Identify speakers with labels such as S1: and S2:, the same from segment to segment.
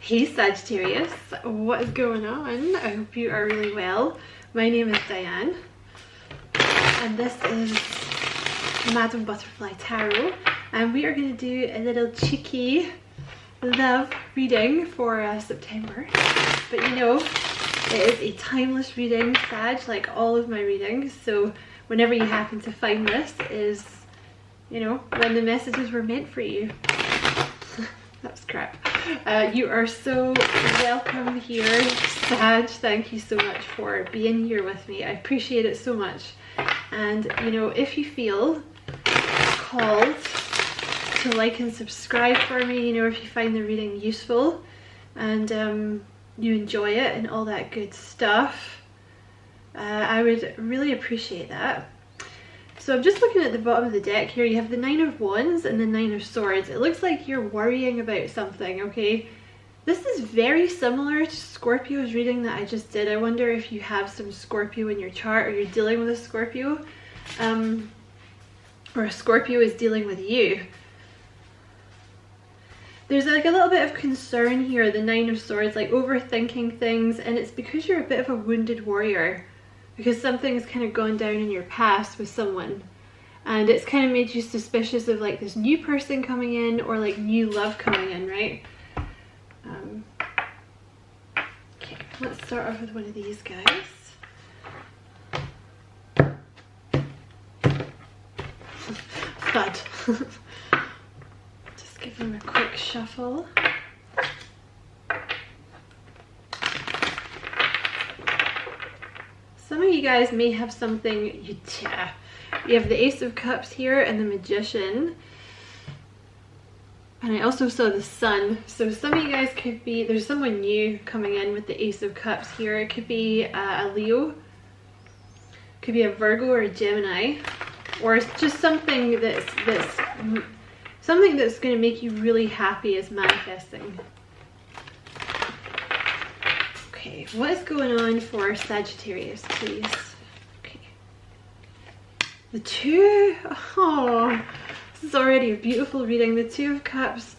S1: Hey Sagittarius, what is going on? I hope you are really well. My name is Diane and this is Madam Butterfly Tarot, and we are going to do a little cheeky love reading for September. But you know, it is a timeless reading, Sag, like all of my readings, so whenever you happen to find this is, you know, when the messages were meant for you. That's crap. You are so welcome here, Sag. Thank you so much for being here with me. I appreciate it so much. And you know, if you feel called to like and subscribe for me, you know, if you find the reading useful and you enjoy it and all that good stuff, I would really appreciate that. So I'm just looking at the bottom of the deck here. You have the Nine of Wands and the Nine of Swords. It looks like you're worrying about something, okay? This is very similar to Scorpio's reading that I just did. I wonder if you have some Scorpio in your chart, or you're dealing with a Scorpio, or a Scorpio is dealing with you. There's like a little bit of concern here, the Nine of Swords, like overthinking things, and it's because you're a bit of a wounded warrior. Because something's kind of gone down in your past with someone, and it's kind of made you suspicious of like this new person coming in, or like new love coming in, right? Okay, let's start off with one of these guys. Thud. Just give them a quick shuffle. Some of you guys may have something, you have the Ace of Cups here and the Magician. And I also saw the Sun. So some of you guys could be, there's someone new coming in with the Ace of Cups here. It could be a Leo, could be a Virgo or a Gemini, or it's just something that's going to make you really happy is manifesting. Okay, what is going on for Sagittarius, please? Okay. The Two, oh, this is already a beautiful reading. The Two of Cups.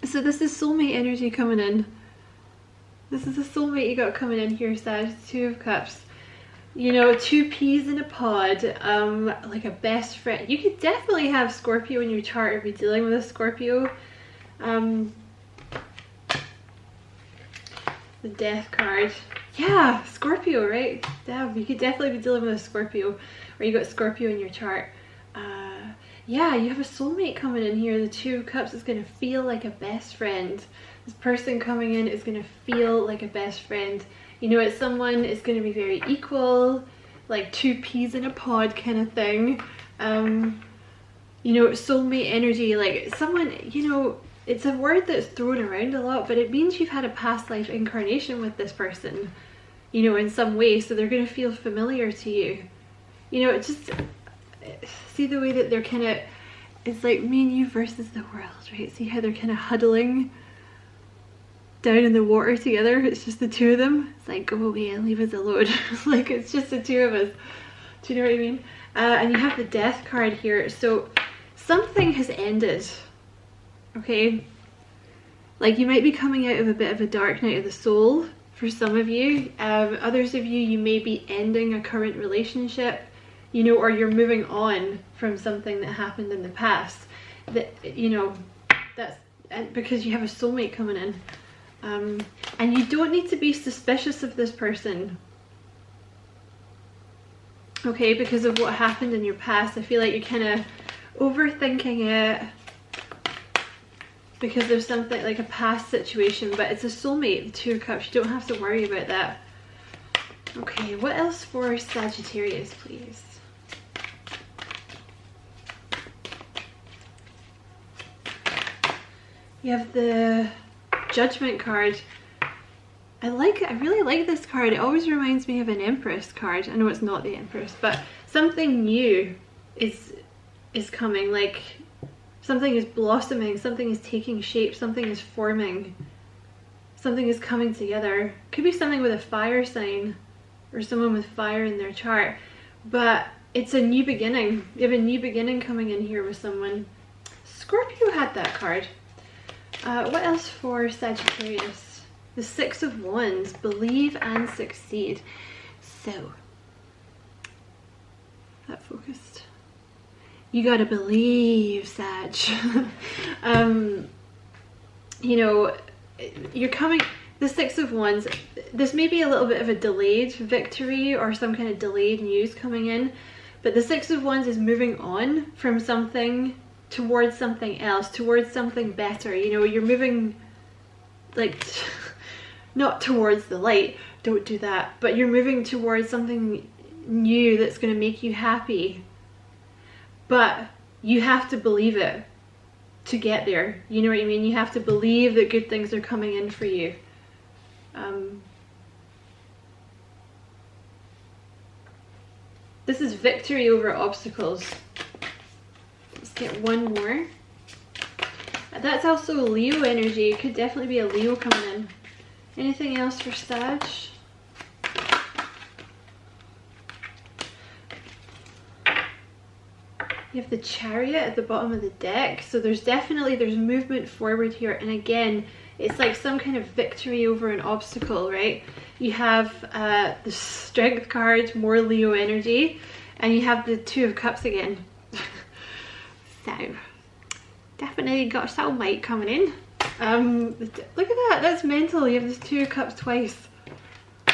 S1: So this is soulmate energy coming in. This is a soulmate you got coming in here, Sag. Two of Cups. You know, two peas in a pod, like a best friend. You could definitely have Scorpio in your chart if you're dealing with a Scorpio. The Death card. Yeah, Scorpio, right? Damn, you could definitely be dealing with a Scorpio, or you got Scorpio in your chart. Yeah, you have a soulmate coming in here. The Two of Cups is going to feel like a best friend. This person coming in is going to feel like a best friend. You know, it's someone is going to be very equal, like two peas in a pod kind of thing. You know, soulmate energy, like someone, you know, it's a word that's thrown around a lot, but it means you've had a past life incarnation with this person, you know, in some way, so they're going to feel familiar to you. You know, it just, see the way that they're kind of, it's like me and you versus the world, right? See how they're kind of huddling down in the water together? It's just the two of them. It's like, go away and leave us alone. Like, it's just the two of us. Do you know what I mean? And you have the Death card here, so something has ended. Okay, like you might be coming out of a bit of a dark night of the soul for some of you. Others of you, you may be ending a current relationship, you know, or you're moving on from something that happened in the past. That, you know, that's because you have a soulmate coming in. And you don't need to be suspicious of this person. Okay, because of what happened in your past. I feel like you're kind of overthinking it, because there's something like a past situation, but it's a soulmate, the Two of Cups. You don't have to worry about that. Okay, what else for Sagittarius, please? You have the Judgment card. I really like this card. It always reminds me of an Empress card. I know it's not the Empress, but something new is coming, like something is blossoming, something is taking shape, something is forming, something is coming together. Could be something with a fire sign or someone with fire in their chart, but it's a new beginning. You have a new beginning coming in here with someone. Scorpio had that card. What else for Sagittarius? The Six of Wands, believe and succeed. So, that focused. You gotta believe, Sag. You know, you're coming, the Six of Wands, this may be a little bit of a delayed victory or some kind of delayed news coming in, but the Six of Wands is moving on from something towards something else, towards something better. You know, you're moving, like, not towards the light, don't do that, but you're moving towards something new that's going to make you happy. But you have to believe it to get there. You know what I mean? You have to believe that good things are coming in for you. This is victory over obstacles. Let's get one more. That's also Leo energy. It could definitely be a Leo coming in. Anything else for Sag? You have the Chariot at the bottom of the deck, so there's movement forward here, and again, it's like some kind of victory over an obstacle, right? You have the Strength card, more Leo energy, and you have the Two of Cups again. So, definitely got a soulmate coming in. Look at that, that's mental, you have this Two of Cups twice.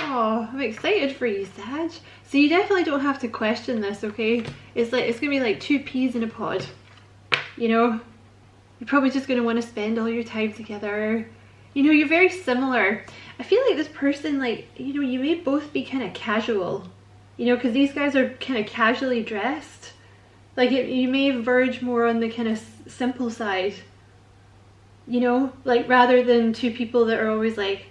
S1: Oh, I'm excited for you, Sag. So you definitely don't have to question this, okay? It's gonna be like two peas in a pod. You know? You're probably just gonna want to spend all your time together. You know, you're very similar. I feel like this person, like, you know, you may both be kind of casual. You know, because these guys are kind of casually dressed. Like, you may verge more on the kind of simple side. You know? Like, rather than two people that are always like,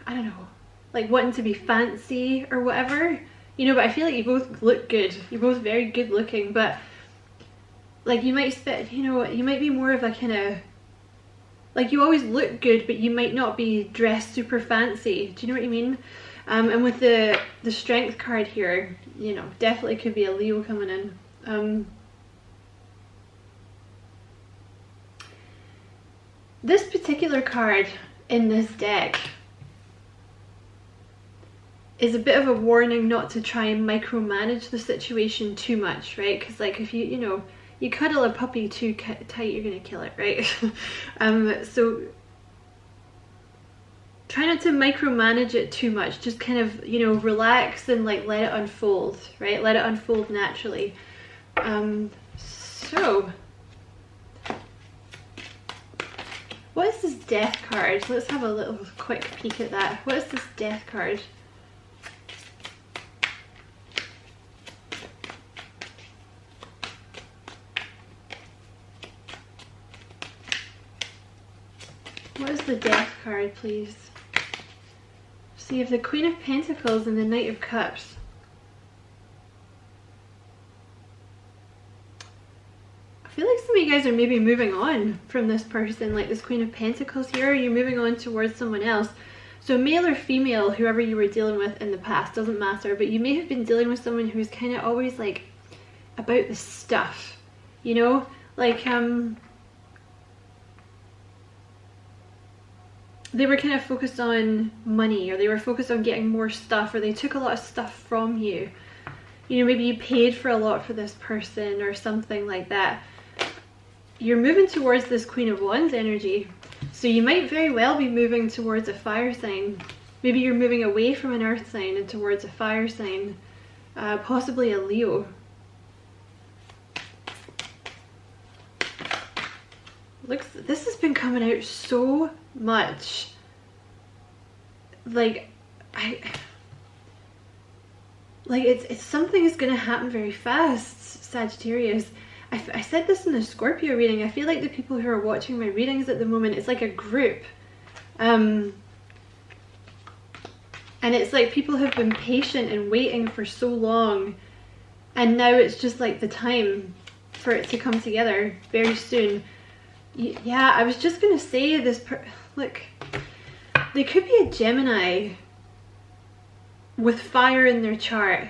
S1: I don't know, like wanting to be fancy or whatever, you know, but I feel like you both look good. You're both very good looking, but like you might you know, you might be more of a kind of, like you always look good, but you might not be dressed super fancy. Do you know what I mean? And with the Strength card here, you know, definitely could be a Leo coming in. This particular card in this deck is a bit of a warning not to try and micromanage the situation too much, right? Because like if you know, you cuddle a puppy too tight, you're gonna kill it, right? So try not to micromanage it too much. Just kind of, you know, relax and like let it unfold, right? Let it unfold naturally. So what is this Death card? Let's have a little quick peek at that. What is this Death card? What is the Death card, please? So you have the Queen of Pentacles and the Knight of Cups. I feel like some of you guys are maybe moving on from this person, like this Queen of Pentacles here. You're moving on towards someone else. So male or female, whoever you were dealing with in the past, doesn't matter. But you may have been dealing with someone who's kind of always like about the stuff, you know? Like, they were kind of focused on money, or they were focused on getting more stuff, or they took a lot of stuff from you. You know, maybe you paid for a lot for this person or something like that. You're moving towards this Queen of Wands energy. So you might very well be moving towards a fire sign. Maybe you're moving away from an earth sign and towards a fire sign. Possibly a Leo. Looks, this has been coming out so much. Like, it's something is gonna happen very fast, Sagittarius. I said this in the Scorpio reading. I feel like the people who are watching my readings at the moment, it's like a group. And it's like people have been patient and waiting for so long, and now it's just like the time for it to come together very soon. Yeah, I was just gonna say this, look, they could be a Gemini with fire in their chart,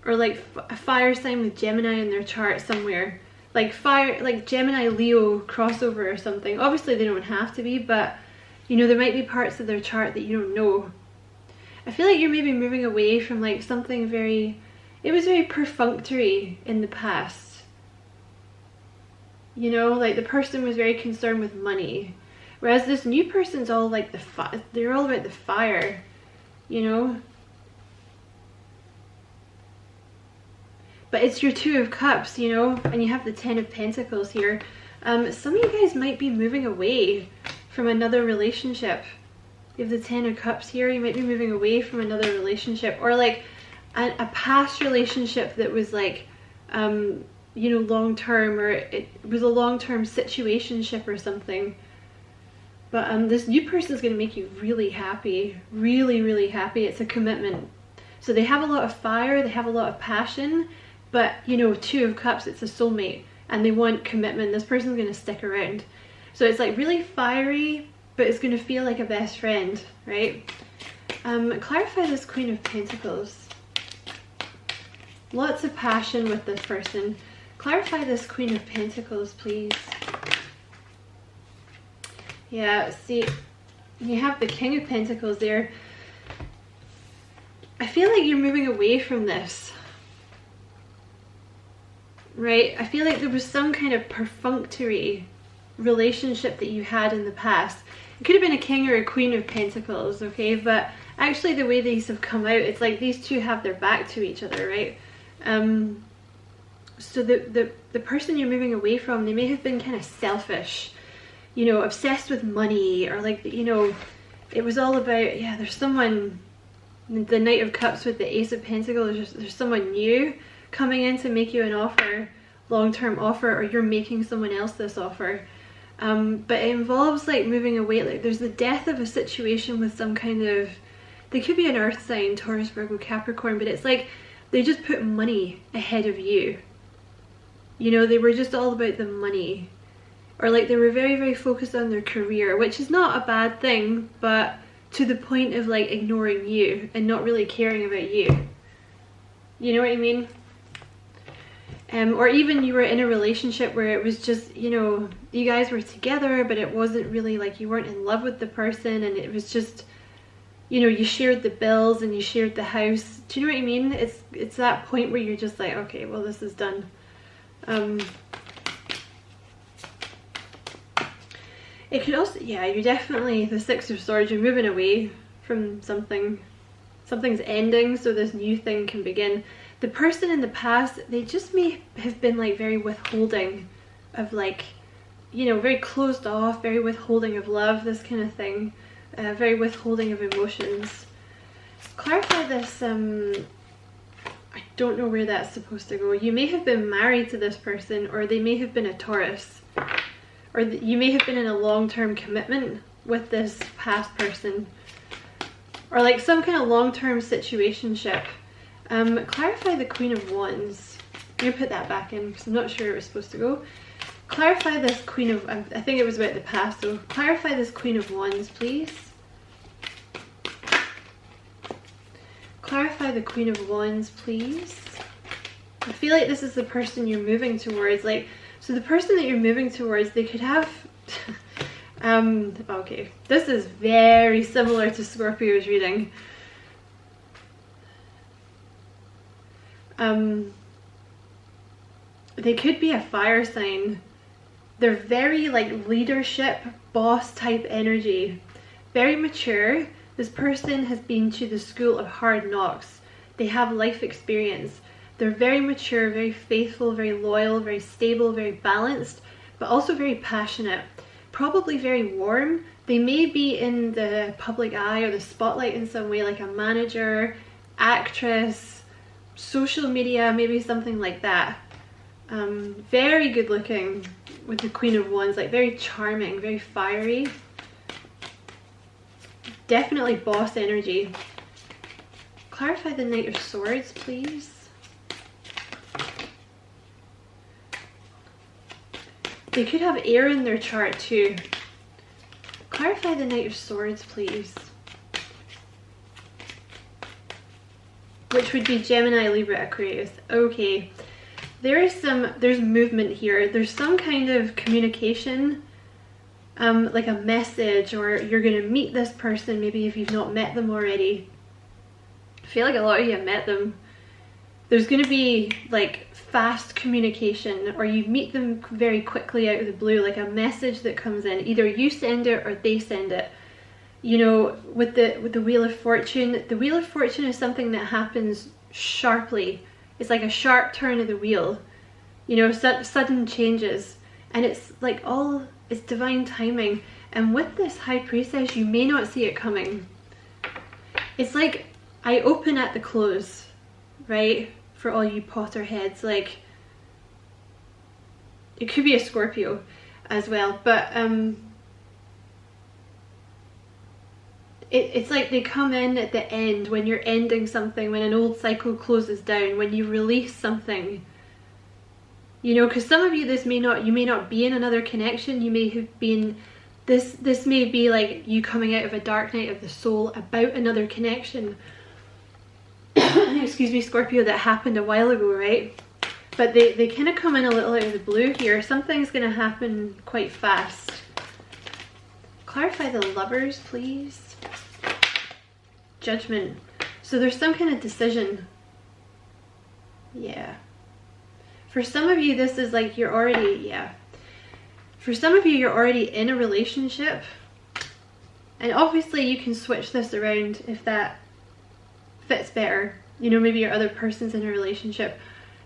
S1: or like a fire sign with Gemini in their chart somewhere. like fire, like Gemini Leo crossover or something. Obviously they don't have to be, but you know, there might be parts of their chart that you don't know. I feel like you're maybe moving away from like something very, it was very perfunctory in the past. You know, like the person was very concerned with money. Whereas this new person's all like they're all about the fire, you know. But it's your Two of Cups, you know, and you have the Ten of Pentacles here. Some of you guys might be moving away from another relationship. You have the Ten of Cups here. You might be moving away from another relationship, or like a past relationship that was like, you know, long-term, or it was a long-term situationship or something. But this new person is going to make you really happy, really, really happy. It's a commitment. So they have a lot of fire, they have a lot of passion, but you know, Two of Cups, it's a soulmate, and they want commitment. This person's going to stick around. So it's like really fiery, but it's going to feel like a best friend, right? Clarify this Queen of Pentacles. Lots of passion with this person. Clarify this Queen of Pentacles, please. Yeah, see, you have the King of Pentacles there. I feel like you're moving away from this, right? I feel like there was some kind of perfunctory relationship that you had in the past. It could have been a King or a Queen of Pentacles, okay? But actually the way these have come out, it's like these two have their back to each other, right? So the person you're moving away from, they may have been kind of selfish, you know, obsessed with money, or like, you know, it was all about, yeah, there's someone, the Knight of Cups with the Ace of Pentacles, there's someone new coming in to make you an offer, long-term offer, or you're making someone else this offer. But it involves like moving away, like there's the death of a situation with some kind of, they could be an earth sign, Taurus, Virgo, Capricorn, but it's like they just put money ahead of you. You know, they were just all about the money. Or like they were very, very focused on their career, which is not a bad thing, but to the point of like ignoring you and not really caring about you. You know what I mean? Or even you were in a relationship where it was just, you know, you guys were together, but it wasn't really like you weren't in love with the person, and it was just, you know, you shared the bills and you shared the house. Do you know what I mean? It's that point where you're just like, okay, well, this is done. It could also, yeah, you're definitely, the Six of Swords, you're moving away from something. Something's ending, so this new thing can begin. The person in the past, they just may have been like very withholding of like, you know, very closed off, very withholding of love, this kind of thing. Very withholding of emotions. Clarify this, I don't know where that's supposed to go. You may have been married to this person, or they may have been a Taurus. Or you may have been in a long-term commitment with this past person, or like some kind of long-term situationship. Clarify the Queen of Wands. I'm gonna put that back in because I'm not sure it was supposed to go. Clarify this Queen of, I think it was about the past, so clarify this Queen of Wands, please. Clarify the Queen of Wands, please. I feel like this is the person you're moving towards, like, so the person that you're moving towards, they could have, okay, this is very similar to Scorpio's reading. They could be a fire sign. They're very like leadership, boss type energy. Very mature. This person has been to the school of hard knocks. They have life experience. They're very mature, very faithful, very loyal, very stable, very balanced, but also very passionate. Probably very warm. They may be in the public eye or the spotlight in some way, like a manager, actress, social media, maybe something like that. Very good looking with the Queen of Wands, like very charming, very fiery. Definitely boss energy. Clarify the Knight of Swords, please. They could have air in their chart too. Clarify the Knight of Swords, please. Which would be Gemini, Libra, Aquarius. Okay. there's movement here. There's some kind of communication, like a message, or you're going to meet this person, maybe if you've not met them already. I feel like a lot of you have met them. There's going to be like fast communication, or you meet them very quickly out of the blue, like a message that comes in. Either you send it or they send it. You know, with the Wheel of Fortune, the Wheel of Fortune is something that happens sharply. It's like a sharp turn of the wheel, you know, sudden changes, and it's like it's divine timing. And with this High Priestess, you may not see it coming. It's like I open at the close, right? For all you Potterheads, like it could be a Scorpio as well, but it's like they come in at the end, when you're ending something, when an old cycle closes down, when you release something, you know, because some of you, you may not be in another connection. You may have been, this may be like you coming out of a dark night of the soul about another connection. Excuse me, Scorpio, that happened a while ago, right? But they kind of come in a little out of the blue here. Something's going to happen quite fast. Clarify the Lovers, please. Judgment. So there's some kind of decision. Yeah. For some of you, this is like you're already, For some of you, you're already in a relationship. And obviously you can switch this around if that fits better. You know, maybe your other person's in a relationship,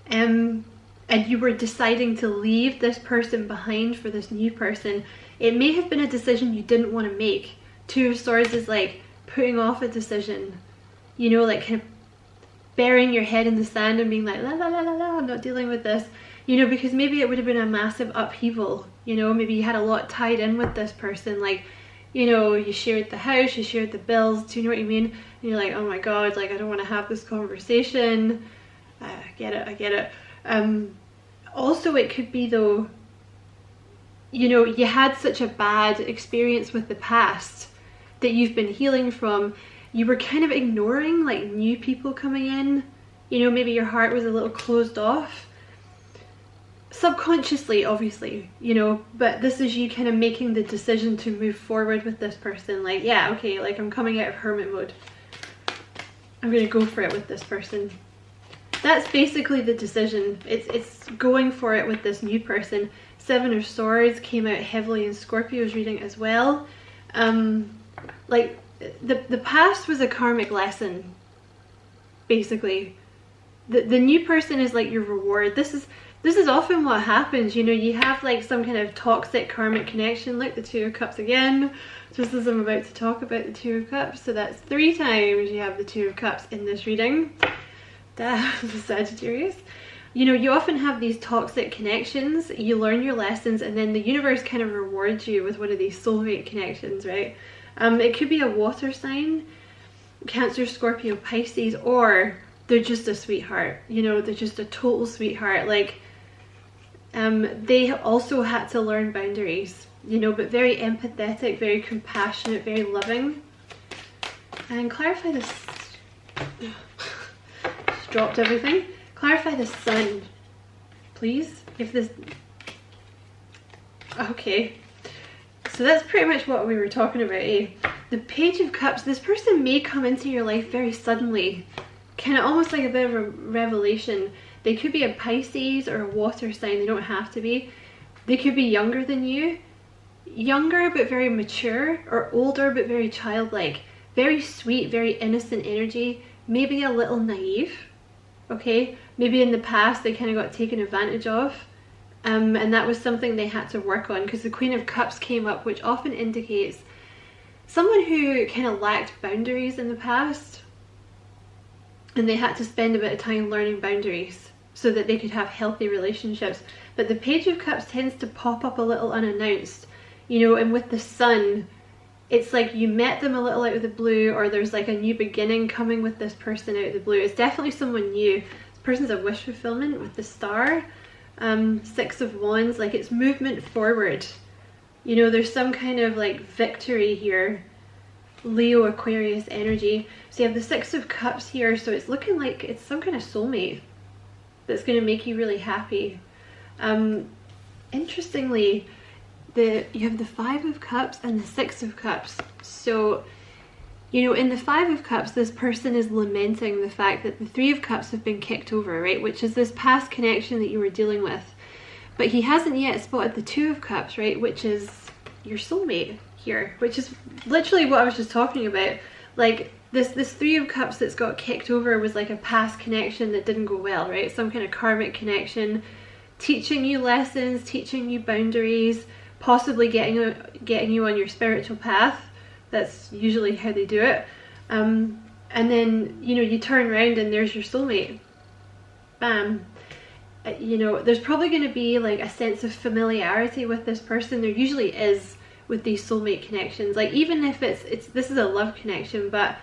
S1: and you were deciding to leave this person behind for this new person. It may have been a decision you didn't want to make. Two of Swords is like putting off a decision, you know, like kind of burying your head in the sand and being like, la la la la la, I'm not dealing with this, you know, because maybe it would have been a massive upheaval, you know, maybe you had a lot tied in with this person, like, you know, you shared the house, you shared the bills, do you know what I mean? And you're like, oh my god, like I don't want to have this conversation. I get it. Also, it could be though, you know, you had such a bad experience with the past that you've been healing from. You were kind of ignoring like new people coming in. You know, maybe your heart was a little closed off. Subconsciously, obviously, you know, but this is you kind of making the decision to move forward with this person. Like, yeah, okay, like I'm coming out of hermit mode. I'm gonna go for it with this person. That's basically the decision. It's going for it with this new person. Seven of Swords came out heavily in Scorpio's reading as well. Like the past was a karmic lesson, basically. The new person is like your reward. This is often what happens, you know, you have like some kind of toxic karmic connection. Look, the Two of Cups again, just as I'm about to talk about the Two of Cups. So that's 3 times you have the Two of Cups in this reading. The Sagittarius. You know, you often have these toxic connections, you learn your lessons, and then the universe kind of rewards you with one of these soulmate connections, right? It could be a water sign, Cancer, Scorpio, Pisces, or they're just a sweetheart, you know, they're just a total sweetheart. Like, they also had to learn boundaries, you know, but very empathetic, very compassionate, very loving. And clarify this. Just dropped everything. Clarify the Sun, please. If this. Okay. So that's pretty much what we were talking about, eh? The Page of Cups. This person may come into your life very suddenly. Kind of almost like a bit of a revelation. They could be a Pisces or a water sign, they don't have to be. They could be younger than you. Younger but very mature, or older but very childlike. Very sweet, very innocent energy. Maybe a little naive, okay? Maybe in the past they kind of got taken advantage of. And that was something they had to work on, because the Queen of Cups came up, which often indicates someone who kind of lacked boundaries in the past. And they had to spend a bit of time learning boundaries so that they could have healthy relationships. But the Page of Cups tends to pop up a little unannounced, you know, and with the Sun, it's like you met them a little out of the blue, or there's like a new beginning coming with this person out of the blue. It's definitely someone new. This person's a wish fulfillment with the Star. 6 of Wands, like it's movement forward. You know, there's some kind of like victory here. Leo, Aquarius energy. So you have the 6 of Cups here, so it's looking like it's some kind of soulmate. that's going to make you really happy. Interestingly, you have the Five of Cups and the Six of Cups. So, you know, in the Five of Cups, this person is lamenting the fact that the Three of Cups have been kicked over, right? Which is this past connection that you were dealing with. But he hasn't yet spotted the Two of Cups, right? Which is your soulmate here, which is literally what I was just talking about. Like, this Three of Cups that's got kicked over was like a past connection that didn't go well, right? Some kind of karmic connection, teaching you lessons, teaching you boundaries, possibly getting you on your spiritual path. That's usually how they do it. And then, you know, you turn around and there's your soulmate. Bam. You know, there's probably going to be like a sense of familiarity with this person. There usually is with these soulmate connections. Like, even if this is a love connection, but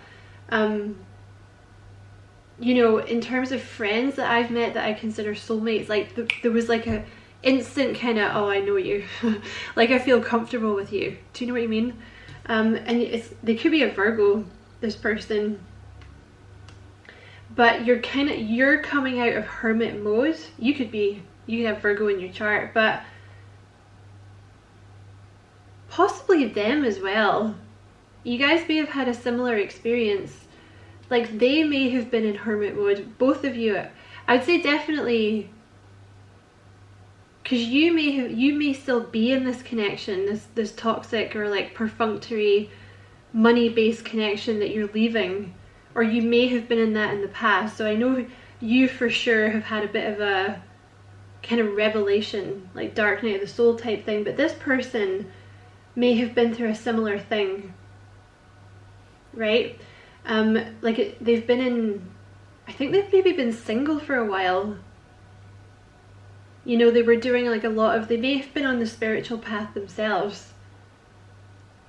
S1: you know, in terms of friends that I've met that I consider soulmates, like there was like a instant kind of, oh, I know you. Like, I feel comfortable with you. Do you know what I mean? And they could be a Virgo, this person, but you're coming out of hermit mode. You could have Virgo in your chart, but possibly them as well. You guys may have had a similar experience. Like, they may have been in hermit mode, both of you. I'd say definitely, because you may still be in this connection, this toxic or like perfunctory money-based connection that you're leaving, or you may have been in that in the past. So I know you for sure have had a bit of a kind of revelation, like dark night of the soul type thing, but this person may have been through a similar thing, right? Like, they've been in, I think they've maybe been single for a while. You know, they were doing like they may have been on the spiritual path themselves.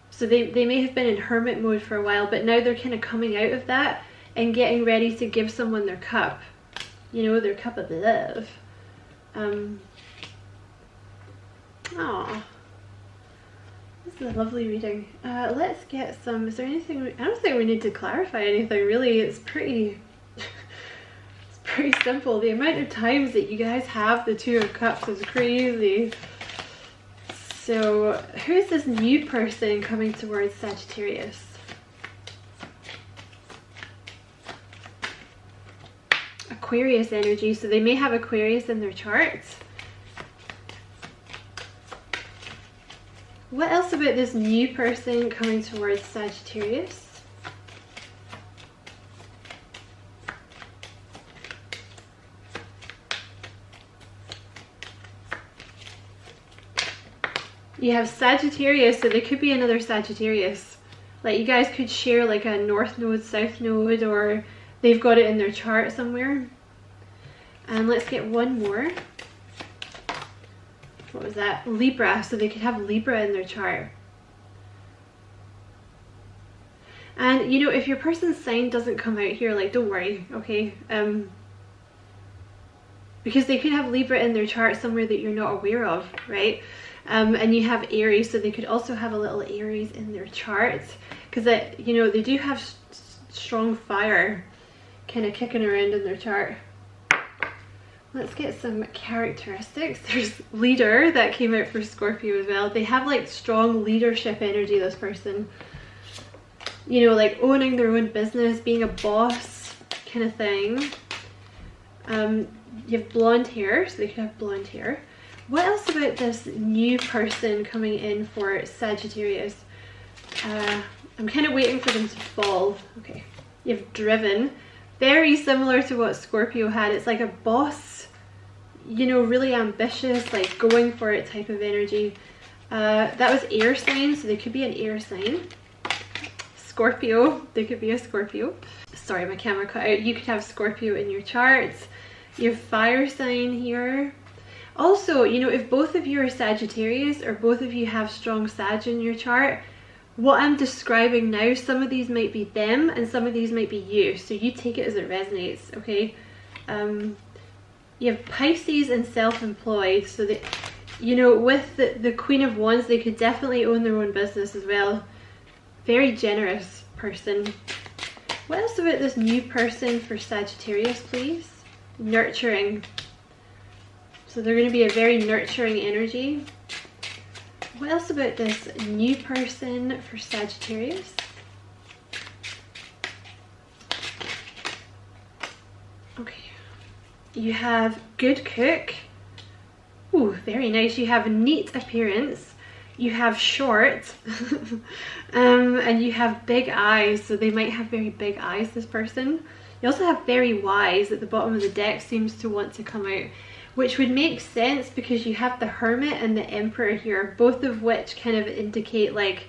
S1: So they may have been in hermit mode for a while, but now they're kind of coming out of that and getting ready to give someone their cup. You know, their cup of love. Aww. This is a lovely reading. Let's get some, is there anything, I don't think we need to clarify anything really. It's pretty simple. The amount of times that you guys have the Two of Cups is crazy. So, who's this new person coming towards Sagittarius? Aquarius energy, so they may have Aquarius in their charts. What else about this new person coming towards Sagittarius? You have Sagittarius, so there could be another Sagittarius. Like, you guys could share like a north node, south node, or they've got it in their chart somewhere. And let's get one more. What was that? Libra, so they could have Libra in their chart. And, you know, if your person's sign doesn't come out here, like, don't worry, okay? Because they could have Libra in their chart somewhere that you're not aware of, right? And you have Aries, so they could also have a little Aries in their chart, because you know, they do have strong fire kind of kicking around in their chart. Let's get some characteristics. There's leader, that came out for Scorpio as well. They have like strong leadership energy, this person. You know, like owning their own business, being a boss kind of thing. You have blonde hair, so they could have blonde hair. What else about this new person coming in for Sagittarius? I'm kind of waiting for them to fall. Okay, you have driven. Very similar to what Scorpio had. It's like a boss, you know, really ambitious, like going for it type of energy. That was air sign, so they could be an air sign. Scorpio, they could be a Scorpio. Sorry, my camera cut out. You could have Scorpio in your charts. You have fire sign here. Also, you know, if both of you are Sagittarius or both of you have strong Sag in your chart, what I'm describing now, some of these might be them and some of these might be you. So you take it as it resonates, okay? You have Pisces and self-employed. So that, you know, with the Queen of Wands, they could definitely own their own business as well. Very generous person. What else about this new person for Sagittarius, please? Nurturing. So they're going to be a very nurturing energy. What else about this new person for Sagittarius? Okay. You have good cook. Ooh, very nice. You have neat appearance. You have short. And you have big eyes. So they might have very big eyes, this person. You also have very wise at the bottom of the deck, seems to want to come out, which would make sense because you have the Hermit and the Emperor here, both of which kind of indicate, like,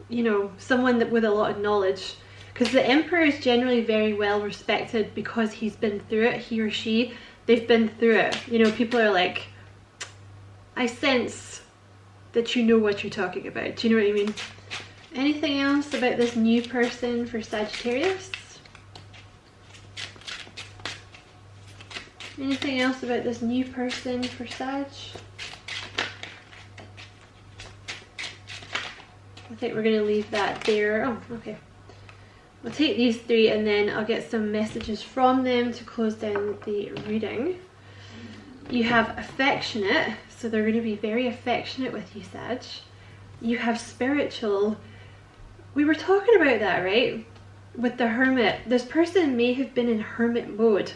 S1: you know, someone that with a lot of knowledge. Because the Emperor is generally very well respected because he's been through it, he or she, they've been through it. You know, people are like, I sense that you know what you're talking about. Do you know what I mean? Anything else about this new person for Sagittarius? Anything else about this new person for Sag? I think we're going to leave that there. Oh, okay. I'll take these three and then I'll get some messages from them to close down the reading. You have affectionate, so they're going to be very affectionate with you, Sag. You have spiritual. We were talking about that, right? With the Hermit. This person may have been in hermit mode.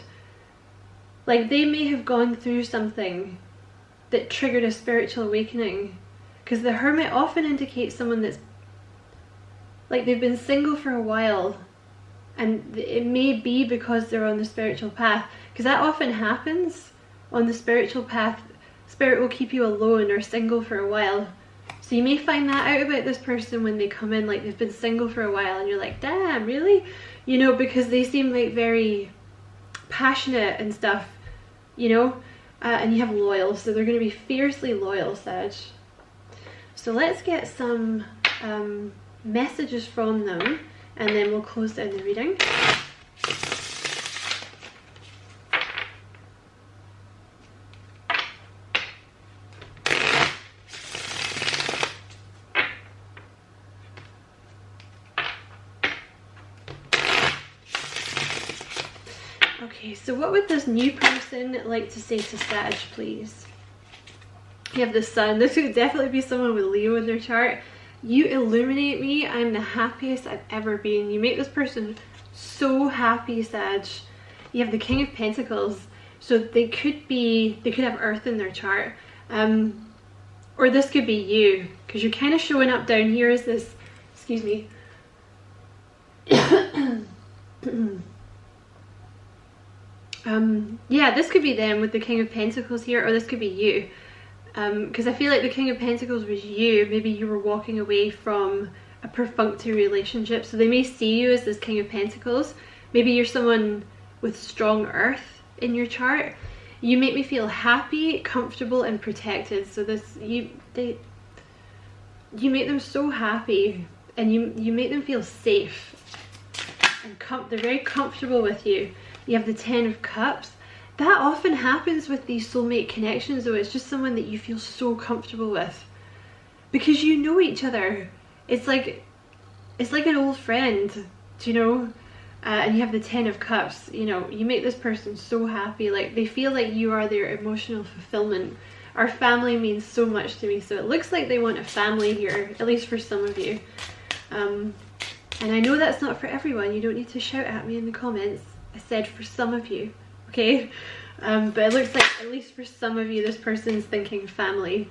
S1: Like, they may have gone through something that triggered a spiritual awakening. Because the Hermit often indicates someone that's, like, they've been single for a while. And it may be because they're on the spiritual path. Because that often happens on the spiritual path. Spirit will keep you alone or single for a while. So you may find that out about this person when they come in, like they've been single for a while and you're like, damn, really? You know, because they seem like very passionate and stuff, you know, and you have loyal, so they're going to be fiercely loyal, Sag. So let's get some messages from them and then we'll close down the reading. Okay, so what would this new person like to say to Sag, please? You have the Sun. This could definitely be someone with Leo in their chart. You illuminate me. I'm the happiest I've ever been. You make this person so happy, Sag. You have the King of Pentacles. So they could have Earth in their chart. Or this could be you, because you're kind of showing up down here as this, excuse me. Yeah, this could be them with the King of Pentacles here, or this could be you. Because I feel like the King of Pentacles was you. Maybe you were walking away from a perfunctory relationship, so they may see you as this King of Pentacles. Maybe you're someone with strong Earth in your chart. You make me feel happy, comfortable, and protected. So this, you make them so happy, and you make them feel safe, and they're very comfortable with you. You have the Ten of Cups. That often happens with these soulmate connections, though. It's just someone that you feel so comfortable with because you know each other. It's like an old friend, do you know? And you have the Ten of Cups. You know, you make this person so happy. Like, they feel like you are their emotional fulfillment. Our family means so much to me, so it looks like they want a family here, at least for some of you. And I know that's not for everyone. You don't need to shout at me in the comments. I said for some of you, okay? But it looks like at least for some of you, this person's thinking family.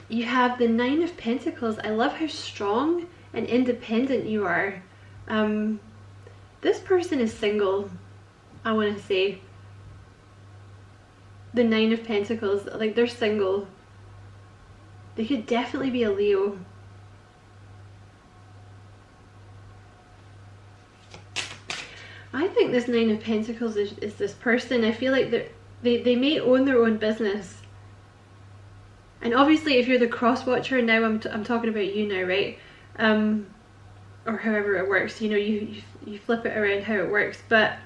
S1: You have the Nine of Pentacles. I love how strong and independent you are. This person is single, I want to say. The Nine of Pentacles, like, they're single. They could definitely be a Leo. I think this Nine of Pentacles is this person. I feel like they may own their own business. And obviously if you're the cross watcher, now I'm talking about you now, right? Or however it works, you know, you flip it around how it works. But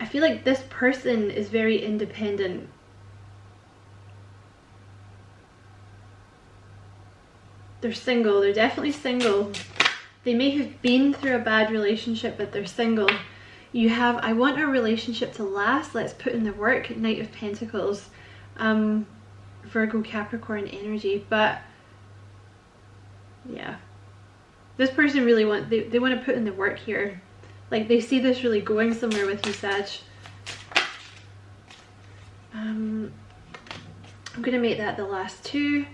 S1: I feel like this person is very independent. They're single. They're definitely single. They may have been through a bad relationship, but they're single. You have, I want our relationship to last, let's put in the work, Knight of Pentacles, Virgo, Capricorn energy. But yeah, this person really they want to put in the work here. Like they see this really going somewhere with you, Sag. I'm going to make that the last two.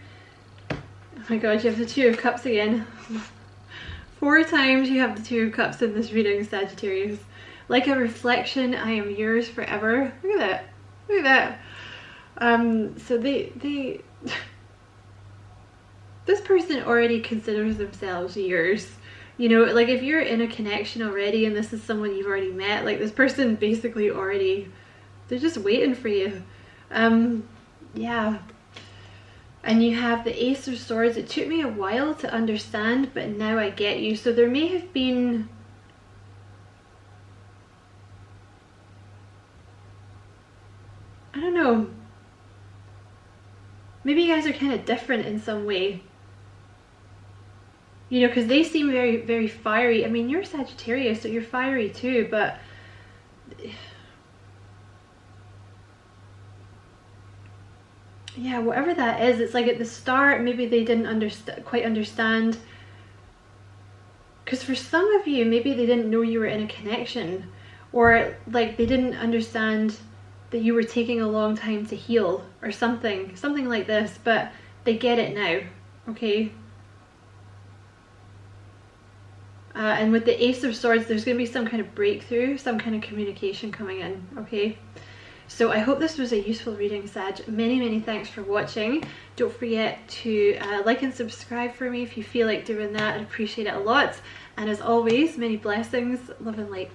S1: Oh my god, you have the Two of Cups again. 4 times you have the Two of Cups in this reading, Sagittarius. Like a reflection, I am yours forever. Look at that. Look at that. So they this person already considers themselves yours. You know, like if you're in a connection already and this is someone you've already met, like this person basically already, they're just waiting for you. Yeah. And you have the Ace of Swords. It took me a while to understand, but now I get you. So there may have been, I don't know, maybe you guys are kind of different in some way. You know, because they seem very, very fiery. I mean, you're Sagittarius, so you're fiery too, but yeah, whatever that is, it's like at the start, maybe they didn't quite understand. Because for some of you, maybe they didn't know you were in a connection, or like they didn't understand that you were taking a long time to heal or something like this, but they get it now, okay? And with the Ace of Swords, there's going to be some kind of breakthrough, some kind of communication coming in, okay? So I hope this was a useful reading, Sag. Many, many thanks for watching. Don't forget to like and subscribe for me if you feel like doing that. I'd appreciate it a lot. And as always, many blessings, love and light.